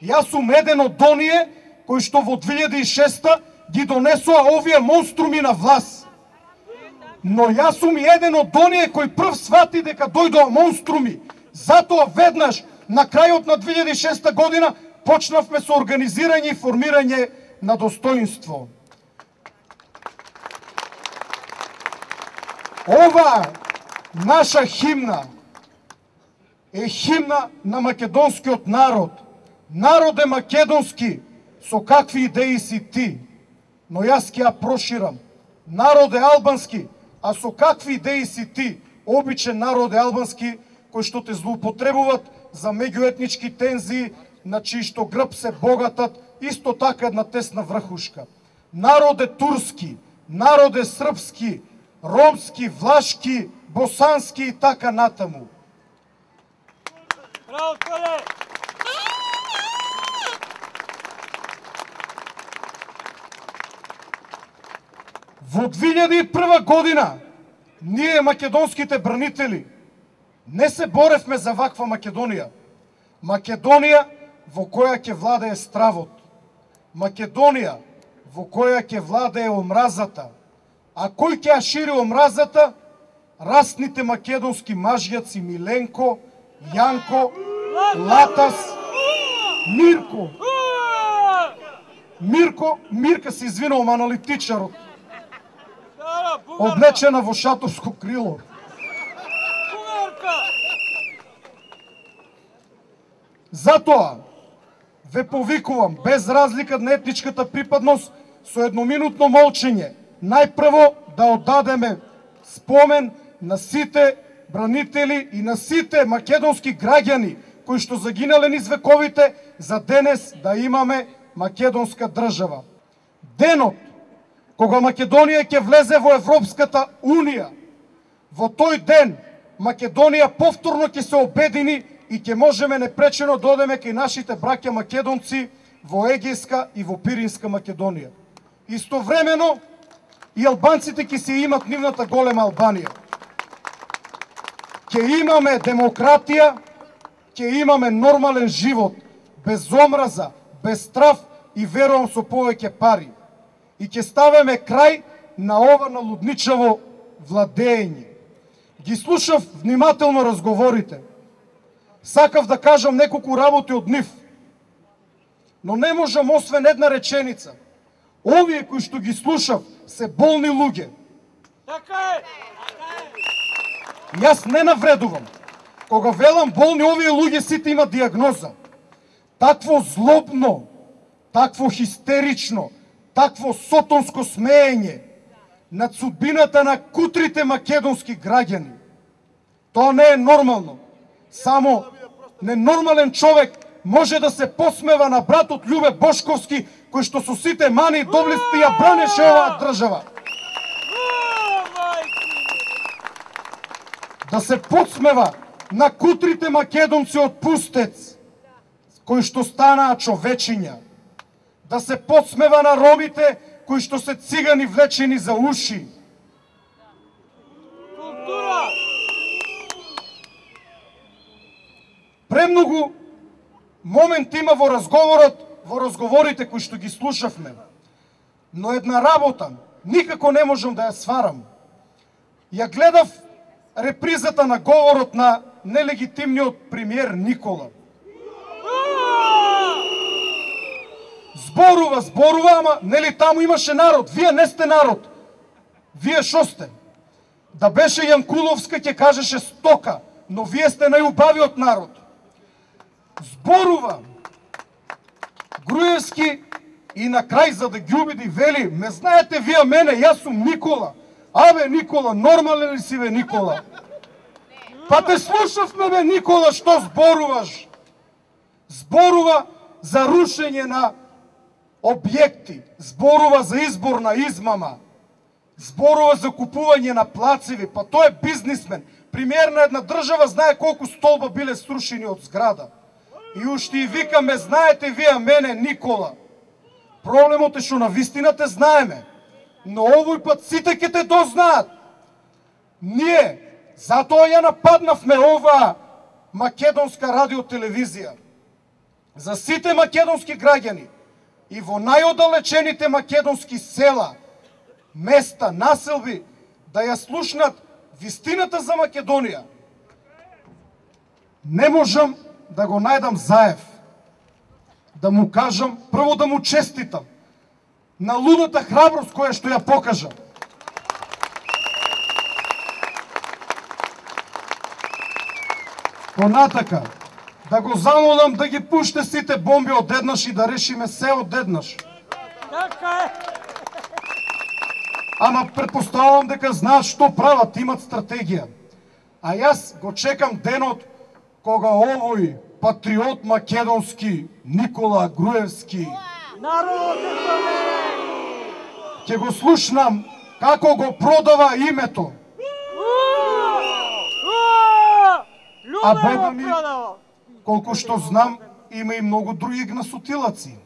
Јас сум еден од оние кои што во 2006 ги донесоа овие монструми на власт. Но јас сум и еден од оние кои прв свати дека дојдоа монструми. Затоа веднаш на крајот на 2006 година почнавме со организирање и формирање на достоинство. Ова наша химна е химна на македонскиот народ. Народ е македонски, со какви идеи си ти? Но јас ќе ја проширам. Народ е албански, а со какви идеи си ти? Обичен народ е албански, кои што те злоупотребуваат за меѓуетнички тензии, на чии што грб се богатат, исто така една тесна врхушка. Народ е турски, народ е српски, ромски, влашки, босански и така натаму. Браво, Коле! Во 2001 година ние, македонските бранители, не се боревме за ваква Македонија. Македонија во која ќе владее стравот. Македонија во која ќе владее омразата. А кој ќе ја шири омразата? Расните македонски мажјаци Миленко, Јанко, Латас, Мирко. Мирка се извинувам, аналитичарот. Облечена во шаторско крило. Затоа ве повикувам, без разлика на етничката припадност, со едноминутно молчење, најпрво да оддадеме спомен на сите бранители и на сите македонски граѓани кои што загинале низ вековите за денес да имаме македонска држава. Денот кога Македонија ќе влезе во Европската Унија, во тој ден Македонија повторно ќе се обедини и ќе можеме непречено да одеме кај нашите браќа македонци во Егејска и во Пиринска Македонија. Истовремено и албанците ќе се имат нивната голема Албанија. Ќе имаме демократија, ќе имаме нормален живот, без омраза, без страв и верувам со повеќе пари. И ќе ставиме крај на ова налудничаво владење. Ги слушав внимателно разговорите. Сакав да кажам неколку работи од нив. Но не можам освен една реченица. Овие кои што ги слушав се болни луѓе. Така е! Јас не навредувам. Кога велам болни, овие луѓе сите имат диагноза. Такво злобно, такво хистерично, такво сотонско смеење над судбината на кутрите македонски граѓани. Тоа не е нормално. Само ненормален човек може да се посмева на братот Љубе Бошковски, кој што со сите мани и доблести ја бранеше оваа држава. Да се подсмева на кутрите македонци од Пустец, кои што станаа човечиња. Да се подсмева на ромите, кои што се цигани влечени за уши. Култура! Премногу момент има во разговорите кои што ги слушавме. Но една работа никако не можам да ја сварам. Ја гледав репризата на говорот на нелегитимниот премиер Никола. Зборува, ама нели таму имаше народ. Вие не сте народ. Вие шо сте? Да беше Јанкуловска ќе кажеше стока, но вие сте најубавиот народ. Зборува Груевски и на крај за да ги убеди вели: "Ме знаете вие мене, јас сум Никола." Абе Никола, нормален ли си бе Никола? Па те слушавме бе Никола, што зборуваш? Зборува за рушење на објекти, зборува за избор на измама, зборува за купување на плацеви, па тој е бизнисмен. Премиер на една држава знае колку столба биле срушени од зграда. И уште и викаме: "Знаете вие мене Никола." Проблемот е што на вистина те знаеме, но овој пат сите ќе те дознаат. Ние затоа ја нападнавме оваа македонска радиотелевизија. за сите македонски граѓани и во најоддалечените македонски села, места, населби, да ја слушнат вистината за Македонија. Не можам да го најдам Заев, да му кажам, прво да му честитам на лудата храброст која што ја покажа. Понатака, да го замолам да ги пуште сите бомби одеднаш и да решиме се одеднаш. Така е. Ама предпоставувам дека знаат што прават, имат стратегија. А јас го чекам денот кога овој патриот македонски Никола Груевски Народот е променен. ќе го слушнам како го продава името. А Бога Любе ми, го продава. колку што знам, има и многу други гнасотилаци.